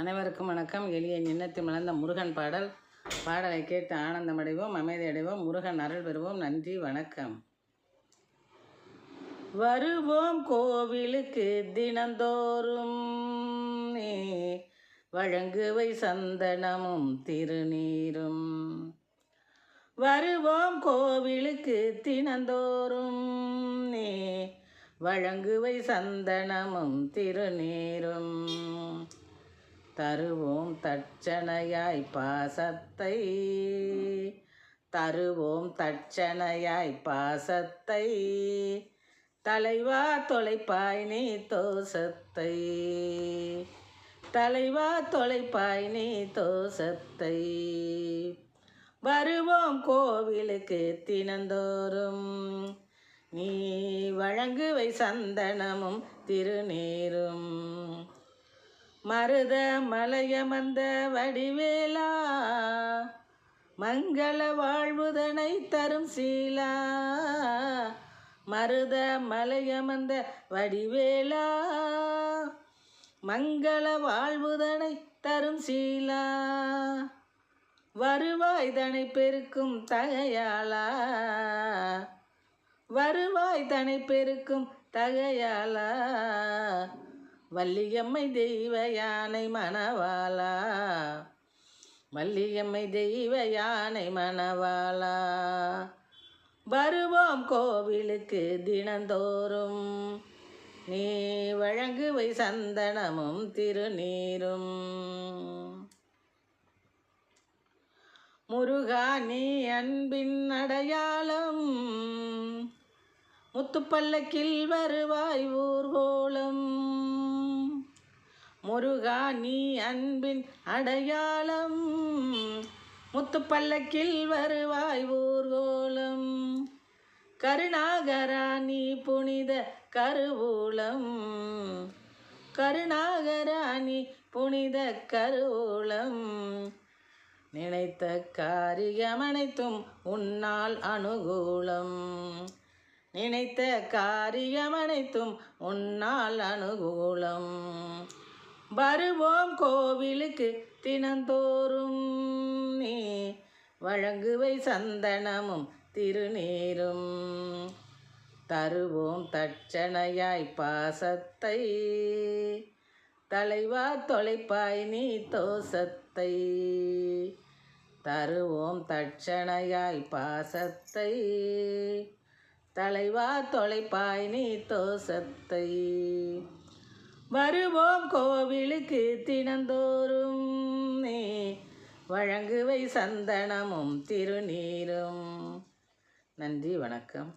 அனைவருக்கும் வணக்கம். எளிய எண்ணத்தில் மலர்ந்த முருகன் பாடலை கேட்டு ஆனந்தமடைவோம், அமைதி அடைவோம், முருகன் அருள் பெறுவோம். நன்றி, வணக்கம். வருவோம் கோவிலுக்கு தினந்தோறும், வழங்குவை சந்தனமும் திருநீரும். வருவோம் கோவிலுக்கு தினந்தோறும், வழங்குவை சந்தனமும் திருநீரும். தருவோம் தட்சணையாய் பாசத்தை, தருவோம் தட்சணையாய் பாசத்தை, தலைவா தொலைப்பாய் நீ தோசத்தை, தலைவா தொலைப்பாய் நீ தோசத்தை. வருவோம் கோவிலுக்கு தினந்தோறும், நீ வழங்குவை சந்தனமும் திருநீரும். மருத மலையமர்ந்த வடிவேலா, மங்கள வாழ்வுதனை தரும் சீலா. மருத மலையமர்ந்த வடிவேலா, மங்கள வாழ்வுதனை தரும் சீலா. வருவாய் தனை பெருக்கும் தகையாளா, வருவாய் தனை பெருக்கும் தகையாளா. வள்ளியம்மை தெய்வ யானை மணவாளா, வள்ளியம்மை தெய்வ யானை மணவாளா. வருவோம் கோவிலுக்கு தினந்தோறும், நீ வழங்குவை சந்தனமும் திருநீரும். முருகா நீ அன்பின் அடையாளம், முத்துப்பல்லக்கில் வருவாய் ஊர்கோலம். முருகா நீ அன்பின் அடையாளம், முத்துப்பல்லக்கில் வருவாய் ஊர்கோலம். கருணாகரா நீ புனித கருவூலம், கருணாகரா நீ புனித கருவூலம். நினைத்த காரியமனைத்தும் உன்னால் அனுகூலம், நினைத்த காரியமனைத்தும் உன்னால் அனுகூலம். வருவோம் கோவிலுக்கு தினந்தோறும், நீ வழங்குவை சந்தனமும் திருநீரும். தருவோம் தட்சணையாய் பாசத்தை, தலைவா தொலைப்பாய் நீ தோசத்தை, தருவோம் தட்சணையாய் பாசத்தை, தலைவா தொலைப்பாய் நீ தோசத்தை. வருவோம் கோவிலுக்கு தினந்தோறும், நீ வழங்குவை சந்தனமும் திருநீரும். நன்றி, வணக்கம்.